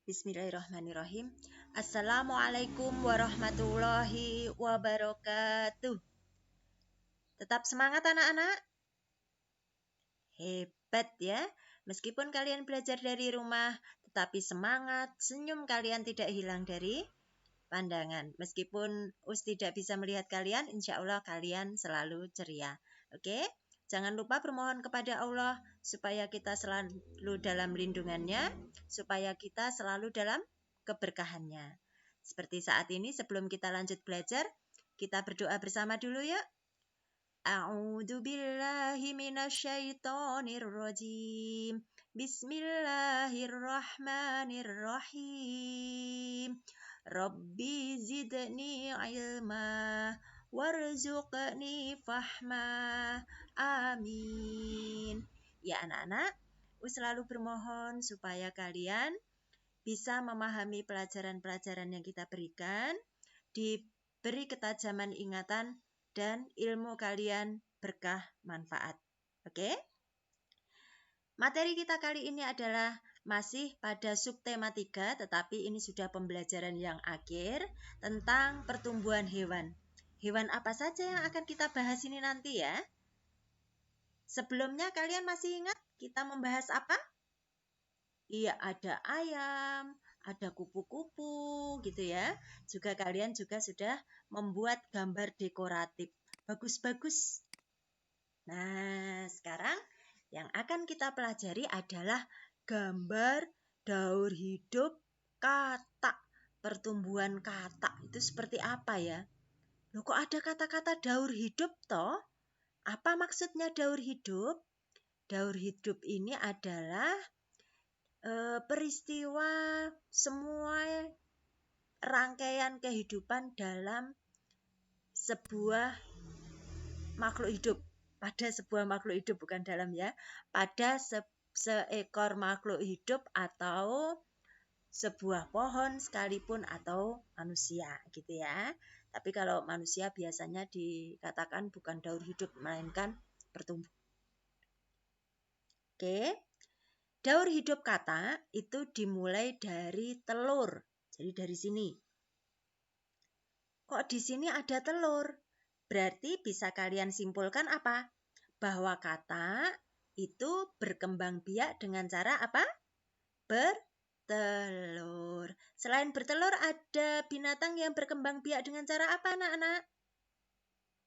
Bismillahirrahmanirrahim. Assalamualaikum warahmatullahi wabarakatuh. Tetap semangat anak-anak. Hebat ya. Meskipun kalian belajar dari rumah, tetapi semangat, senyum kalian tidak hilang dari pandangan. Meskipun Us tidak bisa melihat kalian, insya Allah kalian selalu ceria. Oke? Jangan lupa bermohon kepada Allah supaya kita selalu dalam lindungannya, supaya kita selalu dalam keberkahannya. Seperti saat ini sebelum kita lanjut belajar, kita berdoa bersama dulu ya. A'udzu billahi minasyaitonir rajim. Bismillahirrahmanirrahim. Rabbi zidni ilma warzuqni fahma. Amin. Ya anak-anak, selalu bermohon supaya kalian bisa memahami pelajaran-pelajaran yang kita berikan, diberi ketajaman ingatan, dan ilmu kalian berkah manfaat. Oke? Materi kita kali ini adalah masih pada subtema 3, tetapi ini sudah pembelajaran yang akhir tentang pertumbuhan hewan. Hewan apa saja yang akan kita bahas ini nanti ya? Sebelumnya kalian masih ingat kita membahas apa? Iya, ada ayam, ada kupu-kupu gitu ya. Juga kalian juga sudah membuat gambar dekoratif. Bagus-bagus. Nah, sekarang yang akan kita pelajari adalah gambar daur hidup katak. Pertumbuhan katak itu seperti apa ya? Loh, kok ada kata-kata daur hidup toh? Apa maksudnya daur hidup? Daur hidup ini adalah peristiwa semua rangkaian kehidupan dalam sebuah makhluk hidup. Pada sebuah makhluk hidup, bukan dalam ya. Pada seekor makhluk hidup atau sebuah pohon sekalipun atau manusia gitu ya. Tapi kalau manusia biasanya dikatakan bukan daur hidup melainkan bertumbuh. Oke. Daur hidup katak itu dimulai dari telur. Jadi dari sini. Kok di sini ada telur? Berarti bisa kalian simpulkan apa? Bahwa katak itu berkembang biak dengan cara apa? Bertelur. Selain bertelur, ada binatang yang berkembang biak dengan cara apa, anak-anak?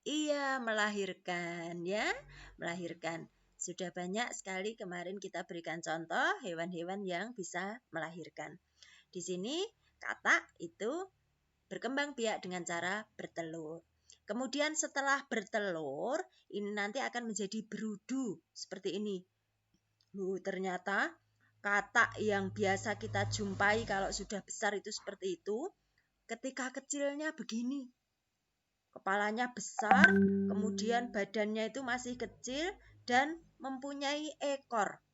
Iya, melahirkan ya. Melahirkan. Sudah banyak sekali kemarin kita berikan contoh hewan-hewan yang bisa melahirkan. Di sini katak itu berkembang biak dengan cara bertelur. Kemudian setelah bertelur, ini nanti akan menjadi berudu seperti ini. Ternyata katak yang biasa kita jumpai kalau sudah besar itu seperti itu, ketika kecilnya begini. Kepalanya besar, kemudian badannya itu masih kecil dan mempunyai ekor.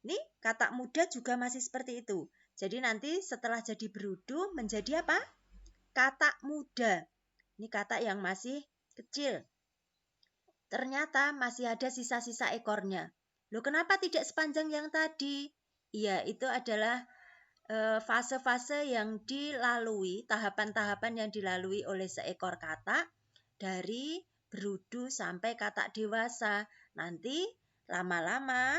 Ini katak muda juga masih seperti itu. Jadi nanti setelah jadi berudu menjadi apa? Katak muda. Ini katak yang masih kecil. Ternyata masih ada sisa-sisa ekornya. Loh, kenapa tidak sepanjang yang tadi? Iya, itu adalah fase-fase yang dilalui, tahapan-tahapan yang dilalui oleh seekor katak dari berudu sampai katak dewasa. Nanti lama-lama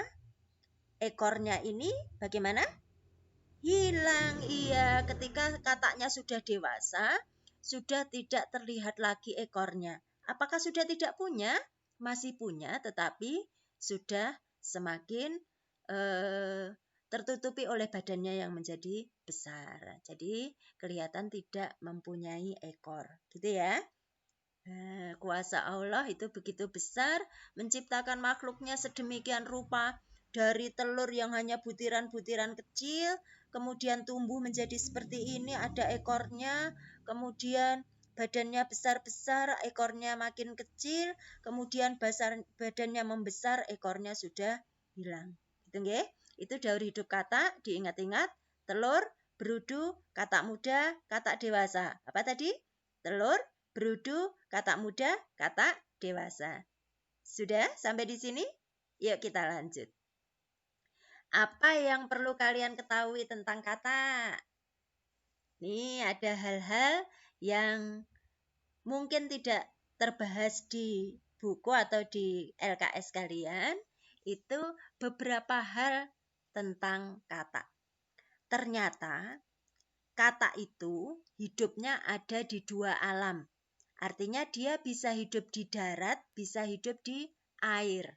ekornya ini bagaimana? Hilang. Iya, ketika kataknya sudah dewasa, sudah tidak terlihat lagi ekornya. Apakah sudah tidak punya? Masih punya, tetapi sudah semakin tertutupi oleh badannya yang menjadi besar. Jadi kelihatan tidak mempunyai ekor. Gitu ya. Kuasa Allah itu begitu besar, menciptakan makhluknya sedemikian rupa. Dari telur yang hanya butiran-butiran kecil, kemudian tumbuh menjadi seperti ini, ada ekornya, kemudian badannya besar-besar, ekornya makin kecil, kemudian badannya membesar, ekornya sudah hilang. Gitu nggih? Itu daur hidup katak, diingat-ingat, telur, berudu, katak muda, katak dewasa. Apa tadi? Telur, berudu, katak muda, katak dewasa. Sudah sampai di sini? Yuk kita lanjut. Apa yang perlu kalian ketahui tentang kata? Nih ada hal-hal yang mungkin tidak terbahas di buku atau di LKS kalian. Itu beberapa hal tentang kata. Ternyata kata itu hidupnya ada di dua alam. Artinya dia bisa hidup di darat, bisa hidup di air.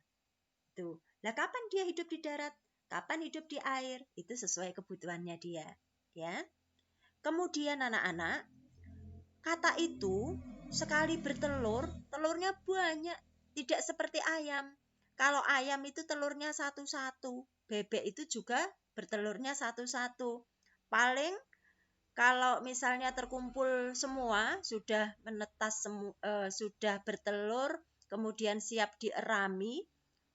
Tuh. Lah kapan dia hidup di darat? Kapan hidup di air? Itu sesuai kebutuhannya dia, ya. Kemudian anak-anak, kata itu sekali bertelur, telurnya banyak, tidak seperti ayam. Kalau ayam itu telurnya satu-satu, bebek itu juga bertelurnya satu-satu. Paling kalau misalnya terkumpul semua, sudah menetas sudah bertelur, kemudian siap dierami,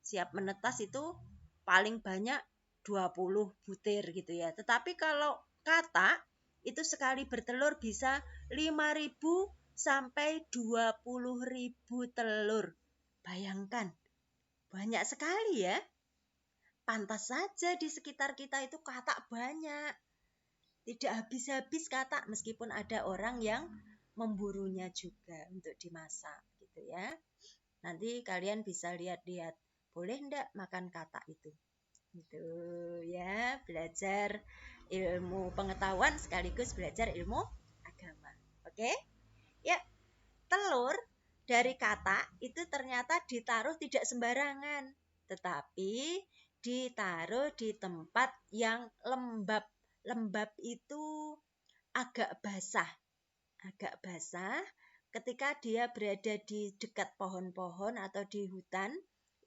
siap menetas itu paling banyak 20 butir gitu ya. Tetapi kalau katak itu sekali bertelur bisa 5.000 sampai 20.000 telur. Bayangkan, banyak sekali ya. Pantas saja di sekitar kita itu katak banyak. Tidak habis-habis katak, meskipun ada orang yang memburunya juga untuk dimasak gitu ya. Nanti kalian bisa lihat-lihat, boleh enggak makan katak itu? Gitu ya, belajar ilmu pengetahuan sekaligus belajar ilmu agama. Oke? Ya, telur dari katak itu ternyata ditaruh tidak sembarangan, tetapi ditaruh di tempat yang lembab. Lembab itu agak basah. Agak basah ketika dia berada di dekat pohon-pohon atau di hutan,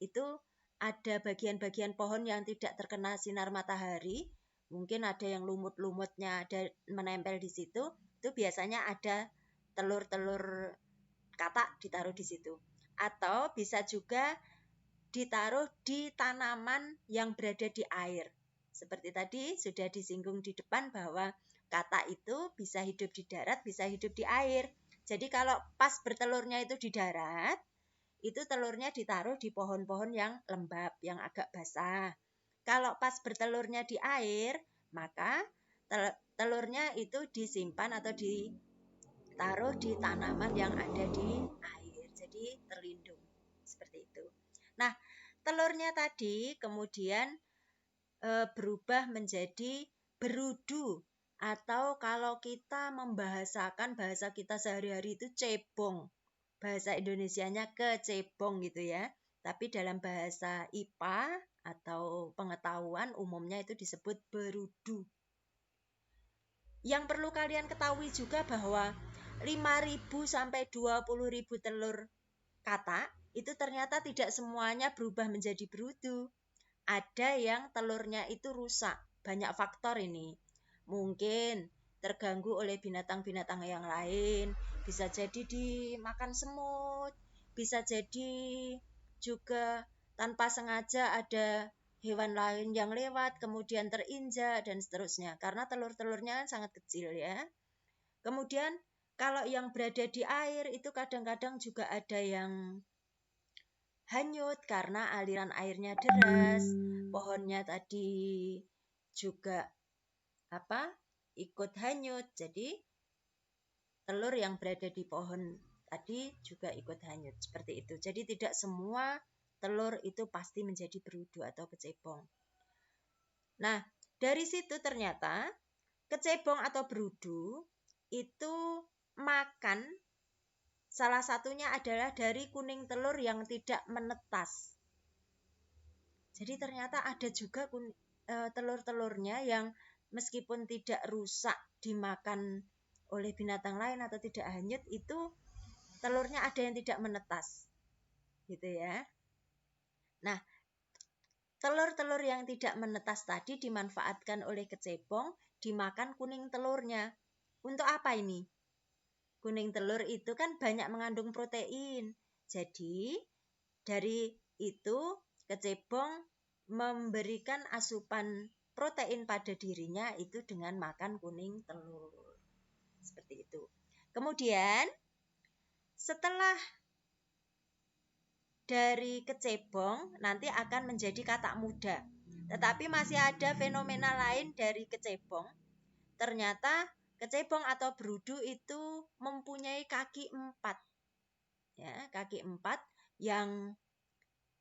itu ada bagian-bagian pohon yang tidak terkena sinar matahari, mungkin ada yang lumut-lumutnya ada menempel di situ, itu biasanya ada telur-telur katak ditaruh di situ. Atau bisa juga ditaruh di tanaman yang berada di air. Seperti tadi sudah disinggung di depan bahwa katak itu bisa hidup di darat, bisa hidup di air. Jadi kalau pas bertelurnya itu di darat, itu telurnya ditaruh di pohon-pohon yang lembab, yang agak basah. Kalau pas bertelurnya di air, maka telurnya itu disimpan atau ditaruh di tanaman yang ada di air. Jadi terlindung. Seperti itu. Nah, telurnya tadi kemudian berubah menjadi berudu, atau kalau kita membahasakan bahasa kita sehari-hari itu cebong. Bahasa Indonesianya kecebong gitu ya. Tapi dalam bahasa IPA atau pengetahuan umumnya itu disebut berudu. Yang perlu kalian ketahui juga bahwa 5.000 sampai 20.000 telur katak itu ternyata tidak semuanya berubah menjadi berudu. Ada yang telurnya itu rusak. Banyak faktor ini. Mungkin terganggu oleh binatang-binatang yang lain. Bisa jadi dimakan semut. Bisa jadi juga tanpa sengaja ada hewan lain yang lewat, kemudian terinjak, dan seterusnya. Karena telur-telurnya sangat kecil ya. Kemudian kalau yang berada di air itu kadang-kadang juga ada yang hanyut karena aliran airnya deras, pohonnya tadi juga ikut hanyut. Jadi telur yang berada di pohon tadi juga ikut hanyut seperti itu. Jadi tidak semua telur itu pasti menjadi berudu atau kecebong. Nah, dari situ ternyata kecebong atau berudu itu makan. Salah satunya adalah dari kuning telur yang tidak menetas. Jadi ternyata ada juga telur-telurnya yang meskipun tidak rusak dimakan oleh binatang lain atau tidak hanyut, itu telurnya ada yang tidak menetas. Gitu ya. Nah, telur-telur yang tidak menetas tadi dimanfaatkan oleh kecebong, dimakan kuning telurnya. Untuk apa ini? Kuning telur itu kan banyak mengandung protein. Jadi dari itu kecebong memberikan asupan protein pada dirinya itu dengan makan kuning telur. Seperti itu. Kemudian setelah dari kecebong nanti akan menjadi katak muda. Tetapi masih ada fenomena lain dari kecebong. Ternyata kecebong atau berudu itu mempunyai kaki 4. Ya, kaki 4 yang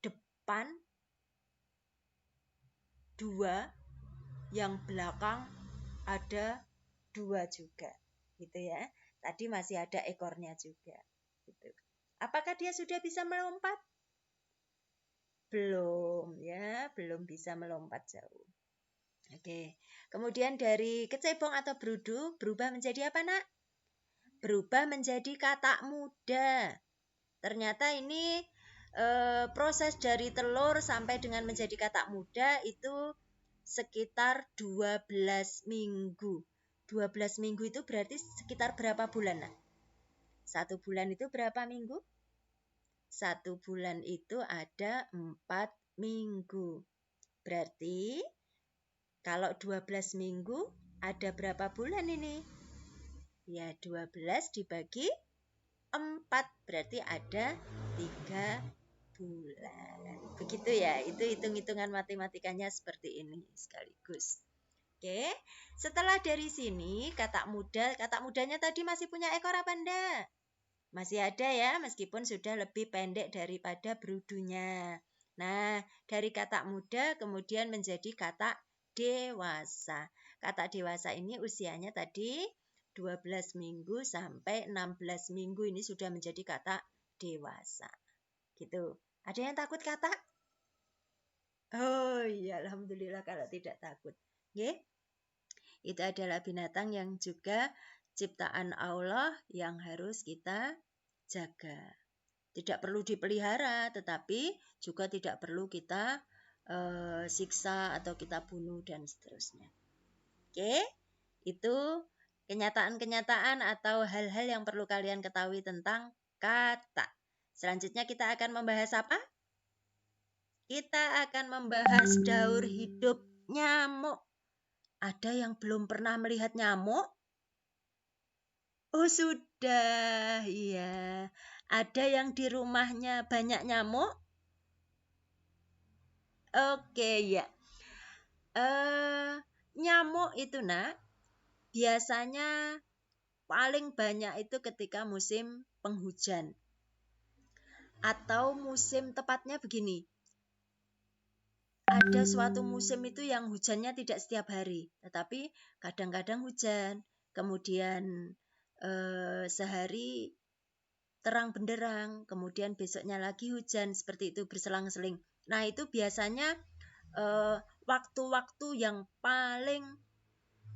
depan 2, yang belakang ada 2 juga. Gitu ya. Tadi masih ada ekornya juga. Gitu. Apakah dia sudah bisa melompat? Belum ya, belum bisa melompat jauh. Oke. Kemudian dari kecebong atau berudu berubah menjadi apa, Nak? Berubah menjadi katak muda. Ternyata ini proses dari telur sampai dengan menjadi katak muda itu sekitar 12 minggu. 12 minggu itu berarti sekitar berapa bulan, Nak? 1 bulan itu berapa minggu? 1 bulan itu ada 4 minggu. Berarti kalau 12 minggu ada berapa bulan ini? Ya, 12 dibagi 4 berarti ada 3 bulan. Begitu ya, itu hitung-hitungan matematikanya seperti ini sekaligus. Oke, setelah dari sini katak mudanya tadi masih punya ekor apa enggak? Masih ada ya, meskipun sudah lebih pendek daripada berudunya. Nah, dari katak muda kemudian menjadi katak dewasa. Katak dewasa ini usianya tadi 12 minggu sampai 16 minggu ini sudah menjadi katak dewasa. Gitu. Ada yang takut katak? Oh iya, alhamdulillah kalau tidak takut. Nggih. Itu adalah binatang yang juga ciptaan Allah yang harus kita jaga. Tidak perlu dipelihara, tetapi juga tidak perlu kita siksa atau kita bunuh dan seterusnya. Oke, itu kenyataan-kenyataan atau hal-hal yang perlu kalian ketahui tentang katak. Selanjutnya kita akan membahas apa? Kita akan membahas daur hidup nyamuk. Ada yang belum pernah melihat nyamuk? Oh sudah, iya. Ada yang di rumahnya banyak nyamuk? Oke, ya. Nyamuk itu, Nak, biasanya paling banyak itu ketika musim penghujan. Atau musim tepatnya begini. Ada suatu musim itu yang hujannya tidak setiap hari, tetapi kadang-kadang hujan. Kemudian sehari terang benderang, kemudian besoknya lagi hujan, seperti itu berselang-seling. Nah, itu biasanya waktu-waktu yang paling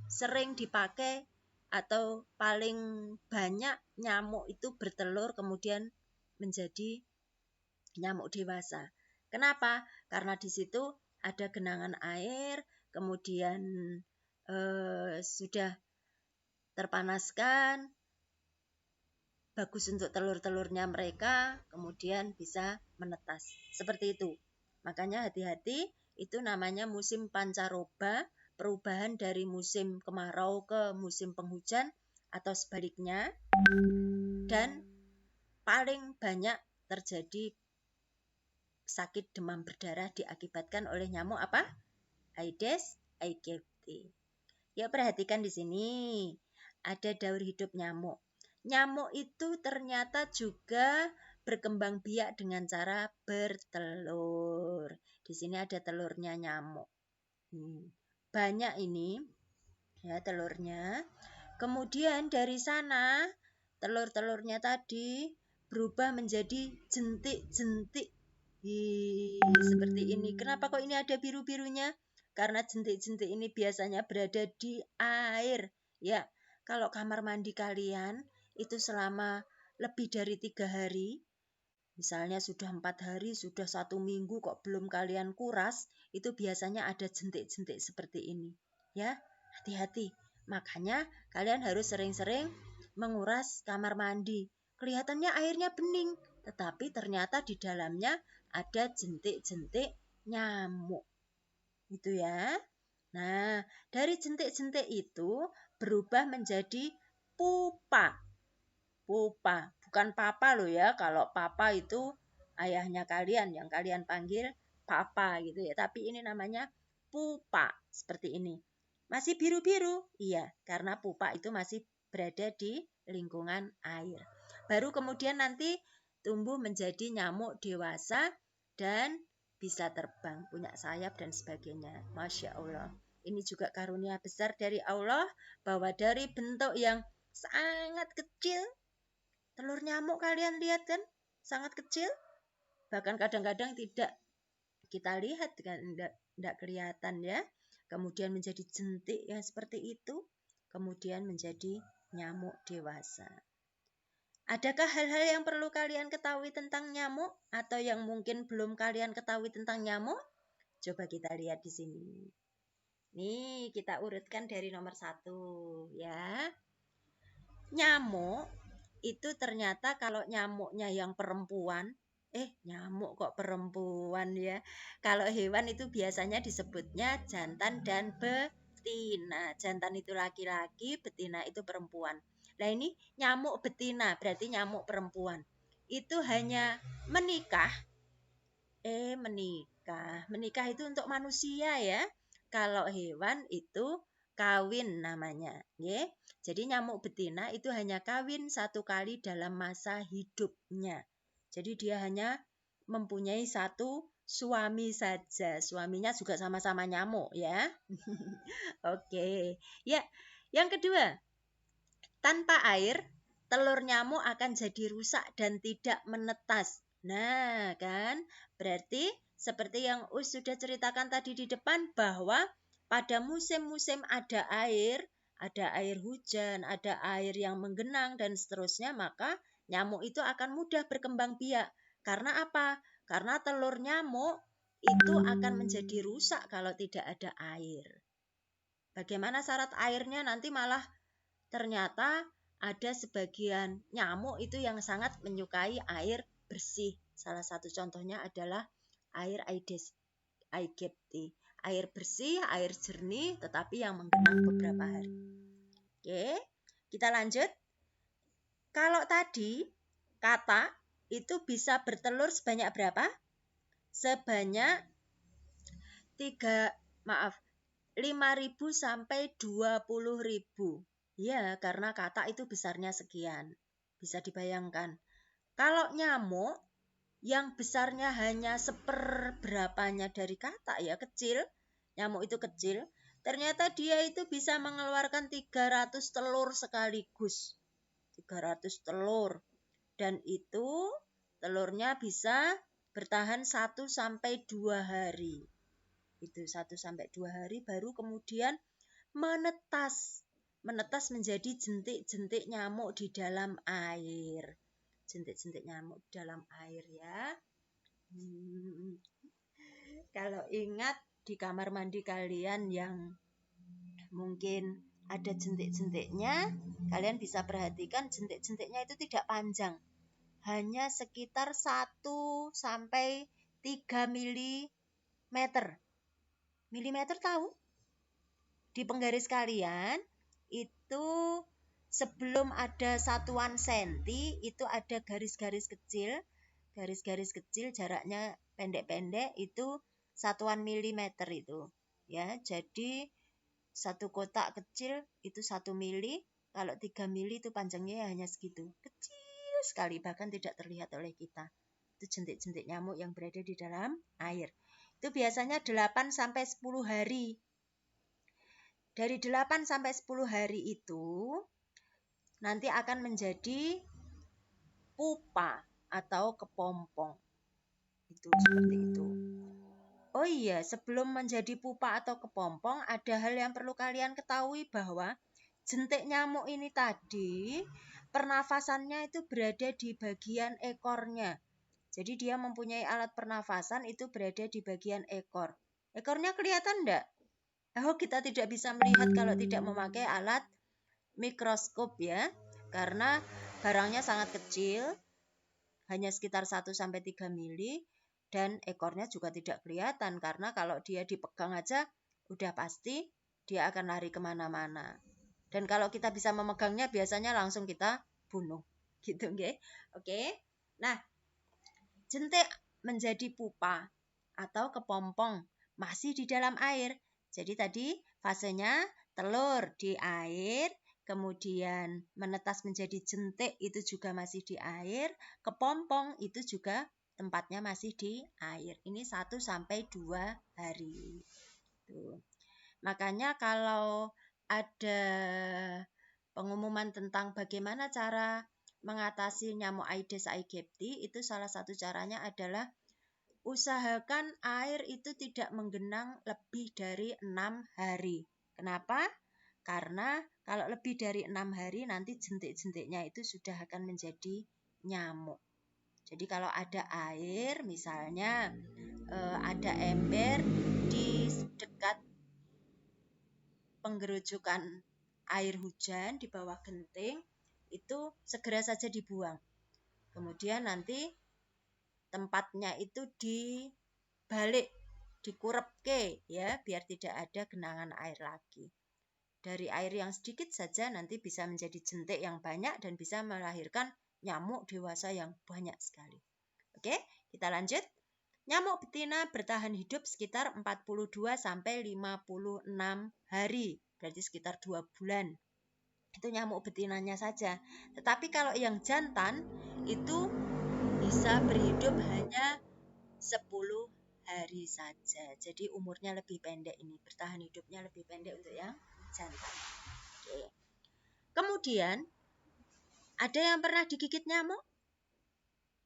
sering dipakai atau paling banyak nyamuk itu bertelur kemudian menjadi nyamuk dewasa. Kenapa? Karena di situ ada genangan air, kemudian sudah terpanaskan, bagus untuk telur-telurnya mereka, kemudian bisa menetas. Seperti itu. Makanya hati-hati, itu namanya musim pancaroba, perubahan dari musim kemarau ke musim penghujan atau sebaliknya. Dan paling banyak terjadi sakit demam berdarah diakibatkan oleh nyamuk apa? Aedes aegypti. Ya, perhatikan di sini. Ada daur hidup nyamuk. Nyamuk itu ternyata juga berkembang biak dengan cara bertelur. Di sini ada telurnya nyamuk. Banyak ini ya telurnya. Kemudian dari sana telur-telurnya tadi berubah menjadi jentik-jentik. Seperti ini. Kenapa kok ini ada biru-birunya? Karena jentik-jentik ini biasanya berada di air. Ya, kalau kamar mandi kalian itu selama lebih dari 3 hari, misalnya sudah 4 hari, sudah 1 minggu kok belum kalian kuras, itu biasanya ada jentik-jentik seperti ini. Ya, hati-hati. Makanya kalian harus sering-sering menguras kamar mandi. Kelihatannya airnya bening, tetapi ternyata di dalamnya ada jentik-jentik nyamuk. Itu ya. Nah, dari jentik-jentik itu berubah menjadi pupa. Pupa, bukan papa loh ya. Kalau papa itu ayahnya kalian yang kalian panggil papa gitu ya. Tapi ini namanya pupa seperti ini. Masih biru-biru? Iya, karena pupa itu masih berada di lingkungan air. Baru kemudian nanti tumbuh menjadi nyamuk dewasa dan bisa terbang, punya sayap dan sebagainya. Masya Allah. Ini juga karunia besar dari Allah bahwa dari bentuk yang sangat kecil, telur nyamuk kalian lihat kan? Sangat kecil. Bahkan kadang-kadang tidak kita lihat kan, tidak kelihatan ya. Kemudian menjadi jentik yang seperti itu. Kemudian menjadi nyamuk dewasa. Adakah hal-hal yang perlu kalian ketahui tentang nyamuk? Atau yang mungkin belum kalian ketahui tentang nyamuk? Coba kita lihat di sini. Nih, kita urutkan dari nomor 1 ya. Nyamuk itu ternyata kalau nyamuknya yang perempuan, nyamuk kok perempuan ya. Kalau hewan itu biasanya disebutnya jantan dan betina. Jantan itu laki-laki, betina itu perempuan. Nah ini nyamuk betina, berarti nyamuk perempuan. Itu hanya menikah. Menikah itu untuk manusia ya. Kalau hewan itu kawin namanya, ya. Jadi nyamuk betina itu hanya kawin 1 kali dalam masa hidupnya. Jadi dia hanya mempunyai 1 suami saja. Suaminya juga sama-sama nyamuk ya. Oke. Ya, yang kedua, tanpa air telur nyamuk akan jadi rusak dan tidak menetas. Nah, kan? Berarti seperti yang sudah ceritakan tadi di depan bahwa pada musim-musim ada air hujan, ada air yang menggenang dan seterusnya, maka nyamuk itu akan mudah berkembang biak. Karena apa? Karena telur nyamuk itu akan menjadi rusak kalau tidak ada air. Bagaimana syarat airnya? Nanti malah ternyata ada sebagian nyamuk itu yang sangat menyukai air bersih. Salah satu contohnya adalah air Aedes aegypti. Air bersih, air jernih, tetapi yang menggenang beberapa hari. Oke, kita lanjut. Kalau tadi kata itu bisa bertelur sebanyak berapa? Sebanyak 5.000 sampai 20.000. Ya, karena kata itu besarnya sekian. Bisa dibayangkan. Kalau nyamuk yang besarnya hanya seperberapanya dari kata ya, kecil. Nyamuk itu kecil. Ternyata dia itu bisa mengeluarkan 300 telur sekaligus. 300 telur. Dan itu telurnya bisa bertahan 1 sampai 2 hari. Itu 1 sampai 2 hari baru kemudian menetas menjadi jentik-jentik nyamuk di dalam air. Jentik-jentik nyamuk di dalam air ya. Kalau ingat di kamar mandi kalian yang mungkin ada jentik-jentiknya, kalian bisa perhatikan jentik-jentiknya itu tidak panjang. Hanya sekitar 1 sampai 3 milimeter. Milimeter tahu? Di penggaris kalian itu sebelum ada satuan senti itu ada garis-garis kecil. Garis-garis kecil jaraknya pendek-pendek itu satuan milimeter itu. Ya, jadi satu kotak kecil itu 1 mili. Kalau 3 mili itu panjangnya hanya segitu. Kecil sekali, bahkan tidak terlihat oleh kita. Itu jentik-jentik nyamuk yang berada di dalam air. Itu biasanya 8 sampai 10 hari. Dari 8 sampai 10 hari itu nanti akan menjadi pupa atau kepompong. Itu seperti itu. Oh iya, sebelum menjadi pupa atau kepompong, ada hal yang perlu kalian ketahui bahwa jentik nyamuk ini tadi pernafasannya itu berada di bagian ekornya. Jadi dia mempunyai alat pernafasan itu berada di bagian ekor. Ekornya kelihatan enggak? Oh, kita tidak bisa melihat kalau tidak memakai alat mikroskop ya. Karena barangnya sangat kecil, hanya sekitar 1 sampai 3 mili. Dan ekornya juga tidak kelihatan karena kalau dia dipegang aja udah pasti dia akan lari kemana-mana. Dan kalau kita bisa memegangnya biasanya langsung kita bunuh. Gitu nggih. Oke. Nah, jentik menjadi pupa atau kepompong masih di dalam air. Jadi tadi fasenya telur di air, kemudian menetas menjadi jentik itu juga masih di air, kepompong itu juga tempatnya masih di air. Ini 1 sampai 2 hari. Tuh. Makanya kalau ada pengumuman tentang bagaimana cara mengatasi nyamuk Aedes aegypti, itu salah satu caranya adalah usahakan air itu tidak menggenang lebih dari 6 hari. Kenapa? Karena kalau lebih dari 6 hari nanti jentik-jentiknya itu sudah akan menjadi nyamuk. Jadi kalau ada air, misalnya ada ember di dekat penggerujukan air hujan di bawah genting, itu segera saja dibuang. Kemudian nanti tempatnya itu dibalik, dikurepke ya, biar tidak ada genangan air lagi. Dari air yang sedikit saja nanti bisa menjadi jentik yang banyak dan bisa melahirkan nyamuk dewasa yang banyak sekali. Oke, kita lanjut. Nyamuk betina bertahan hidup sekitar 42 sampai 56 hari, berarti sekitar 2 bulan. Itu nyamuk betinanya saja. Tetapi kalau yang jantan itu bisa berhidup hanya 10 hari saja. Jadi umurnya lebih pendek ini, bertahan hidupnya lebih pendek untuk yang jantan. Oke. Kemudian, ada yang pernah digigit nyamuk?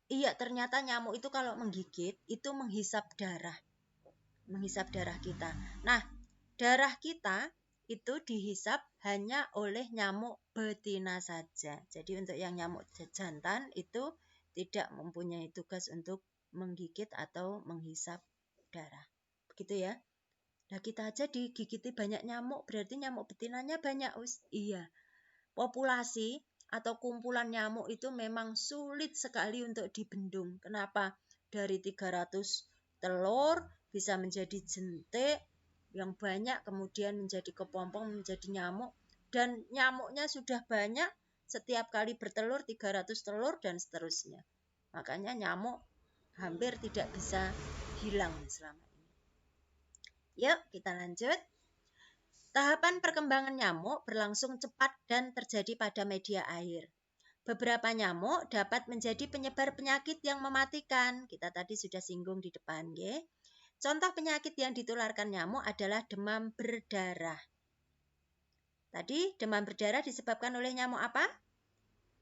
Iya, ternyata nyamuk itu kalau menggigit, itu menghisap darah. Menghisap darah kita. Nah, darah kita itu dihisap hanya oleh nyamuk betina saja. Jadi untuk yang nyamuk jantan itu tidak mempunyai tugas untuk menggigit atau menghisap darah. Begitu ya. Nah, kita aja digigiti banyak nyamuk, berarti nyamuk betinanya banyak, Us. Iya. Populasi atau kumpulan nyamuk itu memang sulit sekali untuk dibendung. Kenapa? Dari 300 telur bisa menjadi jentik yang banyak, kemudian menjadi kepompong, menjadi nyamuk. Dan nyamuknya sudah banyak, setiap kali bertelur 300 telur dan seterusnya. Makanya nyamuk hampir tidak bisa hilang selama ini. Yuk, kita lanjut. Tahapan perkembangan nyamuk berlangsung cepat dan terjadi pada media air. Beberapa nyamuk dapat menjadi penyebar penyakit yang mematikan. Kita tadi sudah singgung di depan, ya. Contoh penyakit yang ditularkan nyamuk adalah demam berdarah. Tadi demam berdarah disebabkan oleh nyamuk apa?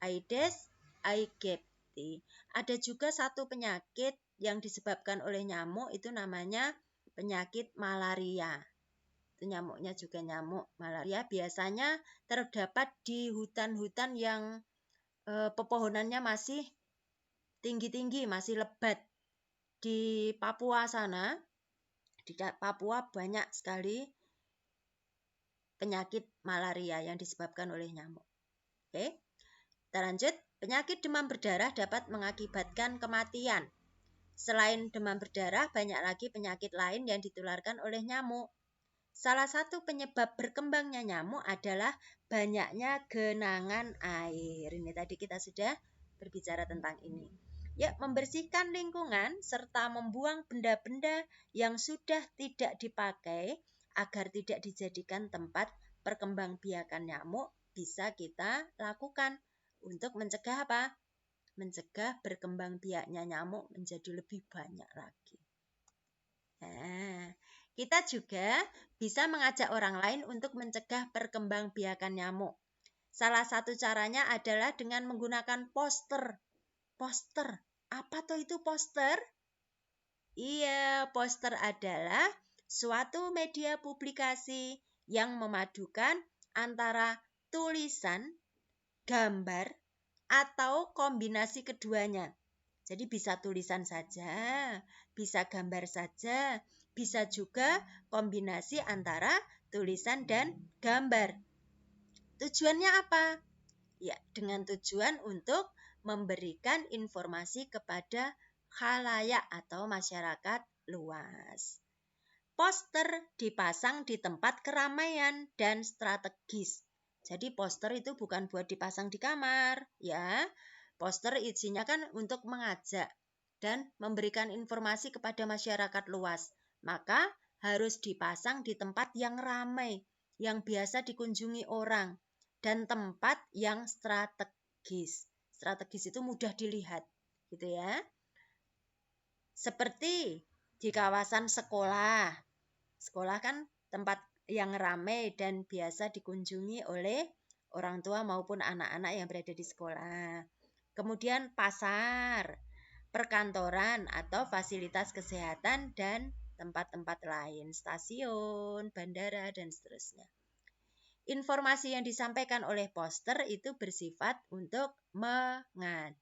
Aedes aegypti. Ada juga satu penyakit yang disebabkan oleh nyamuk, itu namanya penyakit malaria. Itu nyamuknya juga nyamuk malaria. Biasanya terdapat di hutan-hutan yang pepohonannya masih tinggi-tinggi, masih lebat. Di Papua sana, di Papua banyak sekali penyakit malaria yang disebabkan oleh nyamuk. Oke, kita lanjut. Penyakit demam berdarah dapat mengakibatkan kematian. Selain demam berdarah, banyak lagi penyakit lain yang ditularkan oleh nyamuk. Salah satu penyebab berkembangnya nyamuk adalah banyaknya genangan air. Ini tadi kita sudah berbicara tentang ini. Ya, membersihkan lingkungan serta membuang benda-benda yang sudah tidak dipakai agar tidak dijadikan tempat perkembangbiakan nyamuk bisa kita lakukan untuk mencegah apa? Mencegah berkembang biaknya nyamuk menjadi lebih banyak lagi. Nah, kita juga bisa mengajak orang lain untuk mencegah perkembangbiakan nyamuk. Salah satu caranya adalah dengan menggunakan poster. Poster, apa tuh itu poster? Iya, poster adalah suatu media publikasi yang memadukan antara tulisan, gambar, atau kombinasi keduanya. Jadi bisa tulisan saja, bisa gambar saja, bisa juga kombinasi antara tulisan dan gambar. Tujuannya apa? Ya, dengan tujuan untuk memberikan informasi kepada khalayak atau masyarakat luas. Poster dipasang di tempat keramaian dan strategis. Jadi poster itu bukan buat dipasang di kamar, ya. Poster isinya kan untuk mengajak dan memberikan informasi kepada masyarakat luas. Maka harus dipasang di tempat yang ramai, yang biasa dikunjungi orang, dan tempat yang strategis. Strategis itu mudah dilihat, gitu ya. Seperti di kawasan sekolah. Sekolah kan tempat yang ramai dan biasa dikunjungi oleh orang tua maupun anak-anak yang berada di sekolah. Kemudian pasar, perkantoran atau fasilitas kesehatan dan tempat-tempat lain, stasiun, bandara, dan seterusnya. Informasi yang disampaikan oleh poster itu bersifat untuk mengajak.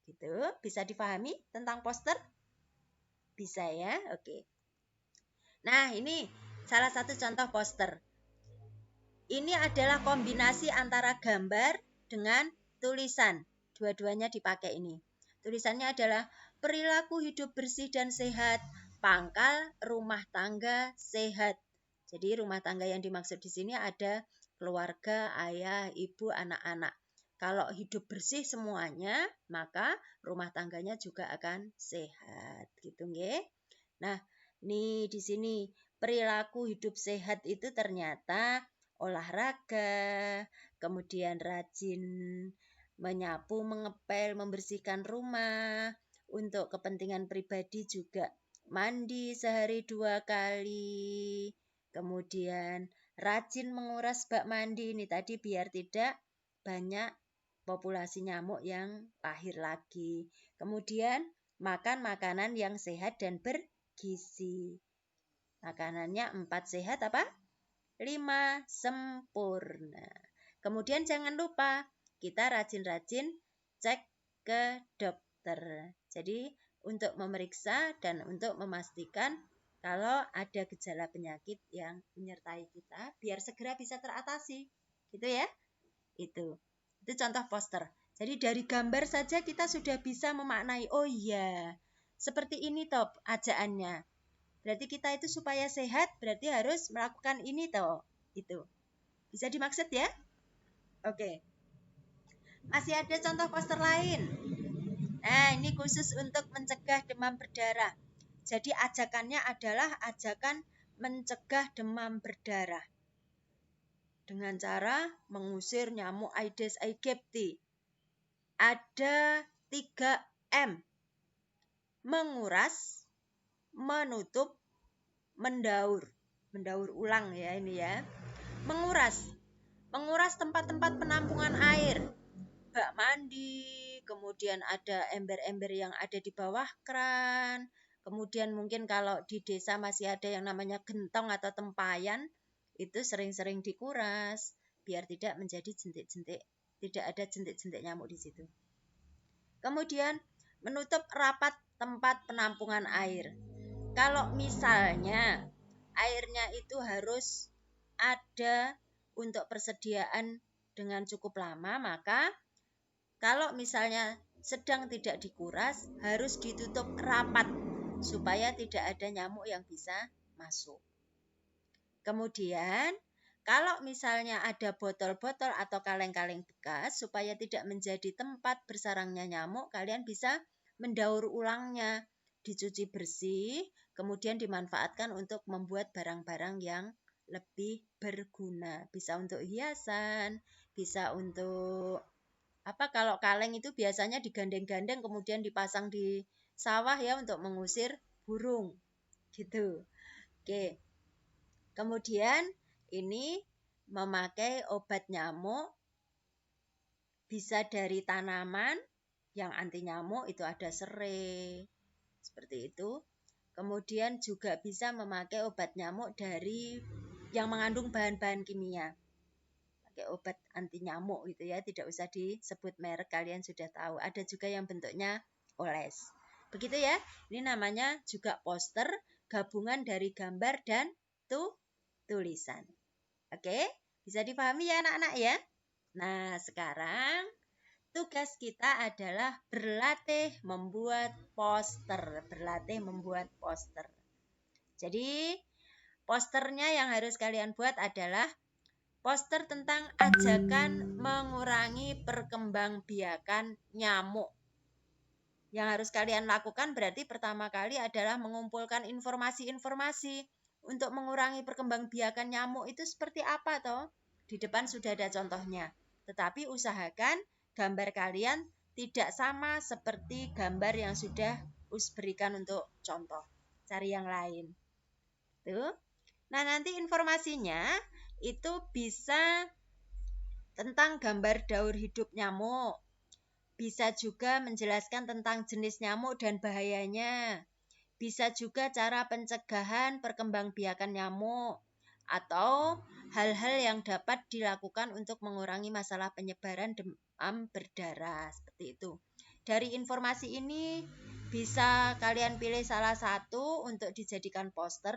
Gitu. Bisa dipahami tentang poster? Bisa ya? Oke. Nah, ini salah satu contoh poster. Ini adalah kombinasi antara gambar dengan tulisan. Dua-duanya dipakai ini. Tulisannya adalah perilaku hidup bersih dan sehat, pangkal rumah tangga sehat. Jadi rumah tangga yang dimaksud di sini ada keluarga, ayah, ibu, anak-anak. Kalau hidup bersih semuanya, maka rumah tangganya juga akan sehat, gitu nggih. Nah, nih di sini perilaku hidup sehat itu ternyata olahraga, kemudian rajin menyapu, mengepel, membersihkan rumah, untuk kepentingan pribadi juga mandi sehari 2 kali, kemudian rajin menguras bak mandi ini tadi biar tidak banyak populasi nyamuk yang lahir lagi. Kemudian makan makanan yang sehat dan bergizi. Makanannya 4 sehat apa? 5 sempurna. Kemudian jangan lupa kita rajin-rajin cek ke dokter. Jadi untuk memeriksa dan untuk memastikan kalau ada gejala penyakit yang menyertai kita biar segera bisa teratasi. Gitu ya. Itu contoh poster. Jadi dari gambar saja kita sudah bisa memaknai, oh iya, seperti ini toh ajaannya. Berarti kita itu supaya sehat berarti harus melakukan ini toh. Itu. Bisa dimaksud ya? Oke. Masih ada contoh poster lain. Nah, ini khusus untuk mencegah demam berdarah. Jadi ajakannya adalah ajakan mencegah demam berdarah. Dengan cara mengusir nyamuk Aedes aegypti. Ada 3M. Menguras, menutup, mendaur. Mendaur ulang ya ini ya. Menguras tempat-tempat penampungan air, bak mandi, kemudian ada ember-ember yang ada di bawah kran, kemudian mungkin kalau di desa masih ada yang namanya gentong atau tempayan, itu sering-sering dikuras biar tidak menjadi jentik-jentik, tidak ada jentik-jentik nyamuk di situ. Kemudian menutup rapat tempat penampungan air. Kalau misalnya airnya itu harus ada untuk persediaan dengan cukup lama, maka kalau misalnya sedang tidak dikuras, harus ditutup rapat supaya tidak ada nyamuk yang bisa masuk. Kemudian, kalau misalnya ada botol-botol atau kaleng-kaleng bekas, supaya tidak menjadi tempat bersarangnya nyamuk, kalian bisa mendaur ulangnya, dicuci bersih, kemudian dimanfaatkan untuk membuat barang-barang yang lebih berguna. Bisa untuk hiasan, bisa untuk kalau kaleng itu biasanya digandeng-gandeng kemudian dipasang di sawah ya untuk mengusir burung. Gitu. Oke. Kemudian ini memakai obat nyamuk bisa dari tanaman yang anti nyamuk, itu ada serai. Seperti itu. Kemudian juga bisa memakai obat nyamuk dari yang mengandung bahan-bahan kimia. Pakai obat anti nyamuk gitu ya, tidak usah disebut merek, kalian sudah tahu. Ada juga yang bentuknya oles. Begitu ya. Ini namanya juga poster, gabungan dari gambar dan tulisan. Oke, bisa dipahami ya anak-anak ya? Nah, sekarang tugas kita adalah berlatih membuat poster. Berlatih membuat poster. Jadi, posternya yang harus kalian buat adalah poster tentang ajakan mengurangi perkembangbiakan nyamuk. Yang harus kalian lakukan berarti pertama kali adalah mengumpulkan informasi-informasi untuk mengurangi perkembangbiakan nyamuk itu seperti apa toh? Di depan sudah ada contohnya. Tetapi usahakan gambar kalian tidak sama seperti gambar yang sudah berikan untuk contoh. Cari yang lain. Tuh. Nah, nanti informasinya itu bisa tentang gambar daur hidup nyamuk. Bisa juga menjelaskan tentang jenis nyamuk dan bahayanya. Bisa juga cara pencegahan perkembangbiakan nyamuk atau hal-hal yang dapat dilakukan untuk mengurangi masalah penyebaran demam berdarah seperti itu. Dari informasi ini bisa kalian pilih salah satu untuk dijadikan poster,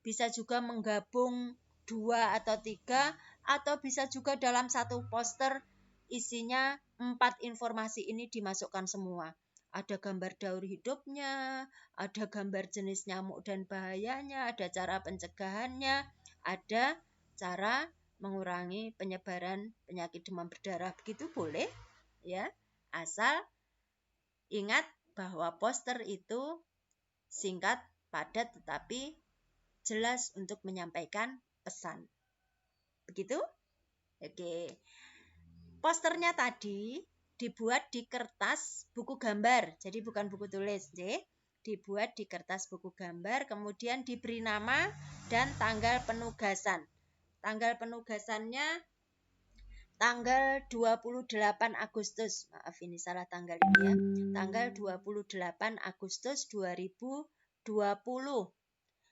bisa juga menggabung 2 atau 3, atau bisa juga dalam satu poster isinya 4 informasi ini dimasukkan semua. Ada gambar daur hidupnya, ada gambar jenis nyamuk dan bahayanya, ada cara pencegahannya, ada cara mengurangi penyebaran penyakit demam berdarah. Begitu boleh, ya. Asal ingat bahwa poster itu singkat, padat, tetapi jelas untuk menyampaikan pesan. Begitu? Oke. Posternya tadi dibuat di kertas buku gambar, jadi bukan buku tulis, dibuat di kertas buku gambar, kemudian diberi nama dan tanggal penugasan. Tanggal penugasannya tanggal 28 Agustus. Maaf ini salah tanggal ini ya. Tanggal 28 Agustus 2020.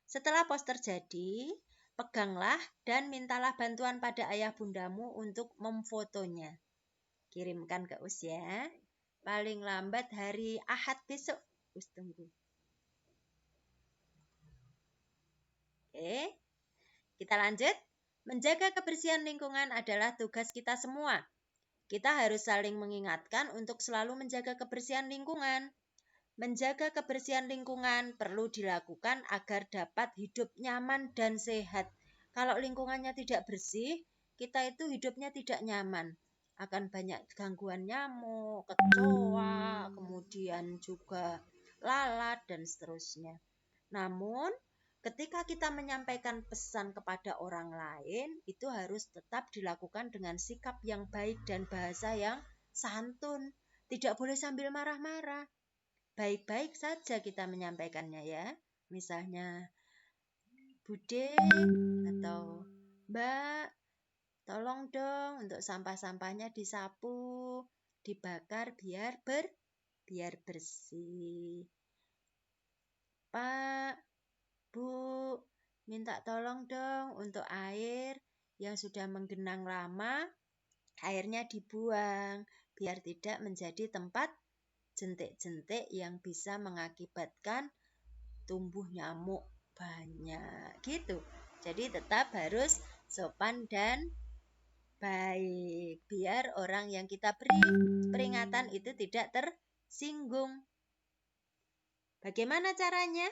Setelah poster jadi, peganglah dan mintalah bantuan pada ayah bundamu untuk memfotonya. Kirimkan ke Us ya. Paling lambat hari Ahad besok. Us tunggu. Oke. Kita lanjut. Menjaga kebersihan lingkungan adalah tugas kita semua. Kita harus saling mengingatkan untuk selalu menjaga kebersihan lingkungan. Menjaga kebersihan lingkungan perlu dilakukan agar dapat hidup nyaman dan sehat. Kalau lingkungannya tidak bersih, kita itu hidupnya tidak nyaman. Akan banyak gangguan nyamuk, kecoa, kemudian juga lalat, dan seterusnya. Namun, ketika kita menyampaikan pesan kepada orang lain, itu harus tetap dilakukan dengan sikap yang baik dan bahasa yang santun. Tidak boleh sambil marah-marah. Baik-baik saja kita menyampaikannya ya. Misalnya, Bude atau Mbak, tolong dong untuk sampah-sampahnya disapu, dibakar biar bersih. Pak, Bu, minta tolong dong untuk air yang sudah menggenang lama, airnya dibuang biar tidak menjadi tempat jentik-jentik yang bisa mengakibatkan tumbuh nyamuk banyak gitu. Jadi tetap harus sopan dan baik biar orang yang kita beri peringatan itu tidak tersinggung. Bagaimana caranya?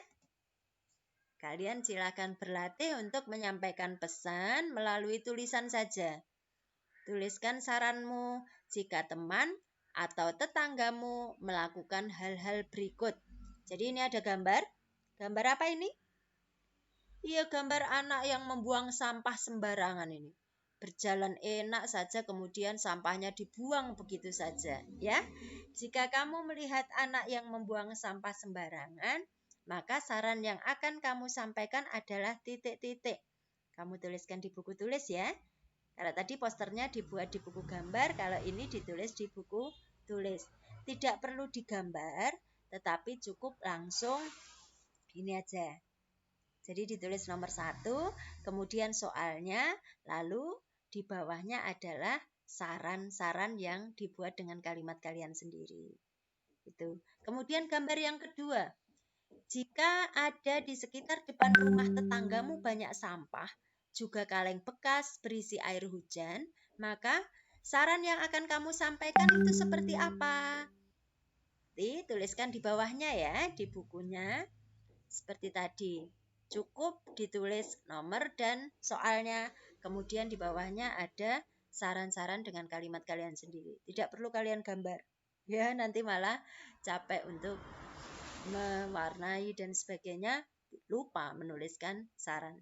Kalian silakan berlatih untuk menyampaikan pesan melalui tulisan saja. Tuliskan saranmu jika teman atau tetanggamu melakukan hal-hal berikut. Jadi ini ada gambar. Gambar apa ini? Iya, gambar anak yang membuang sampah sembarangan ini. Berjalan enak saja kemudian sampahnya dibuang begitu saja, ya. Jika kamu melihat anak yang membuang sampah sembarangan, maka saran yang akan kamu sampaikan adalah titik-titik. Kamu tuliskan di buku tulis ya. Kalau tadi posternya dibuat di buku gambar, kalau ini ditulis di buku tulis. Tidak perlu digambar, tetapi cukup langsung ini aja. Jadi ditulis nomor 1, kemudian soalnya, lalu di bawahnya adalah saran-saran yang dibuat dengan kalimat kalian sendiri. Itu. Kemudian gambar yang kedua. Jika ada di sekitar depan rumah tetanggamu banyak sampah, juga kaleng bekas berisi air hujan, maka saran yang akan kamu sampaikan itu seperti apa? Tuliskan di bawahnya ya, di bukunya. Seperti tadi, cukup ditulis nomor dan soalnya, kemudian di bawahnya ada saran-saran dengan kalimat kalian sendiri. Tidak perlu kalian gambar. Ya, nanti malah capek untuk mewarnai dan sebagainya, lupa menuliskan saran.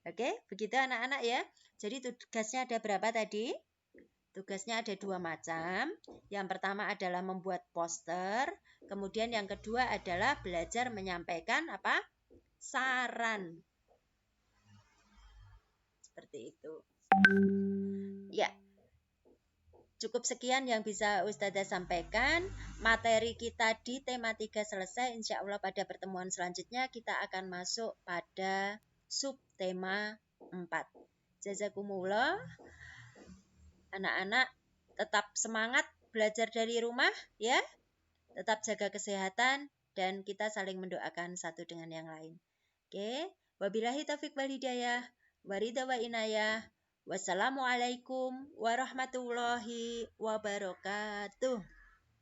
Oke, begitu anak-anak ya. Jadi tugasnya ada berapa tadi? Tugasnya ada 2 macam. Yang pertama adalah membuat poster, kemudian yang kedua adalah belajar menyampaikan apa? Saran. Seperti itu. Ya. Cukup sekian yang bisa Ustazah sampaikan. Materi kita di tema 3 selesai. Insya Allah pada pertemuan selanjutnya kita akan masuk pada subtema 4. Jazakumullah. Anak-anak tetap semangat belajar dari rumah ya. Tetap jaga kesehatan dan kita saling mendoakan satu dengan yang lain. Oke. Wabillahi taufiq wal hidayah. Waridha wa inayah. Wassalamualaikum warahmatullahi wabarakatuh.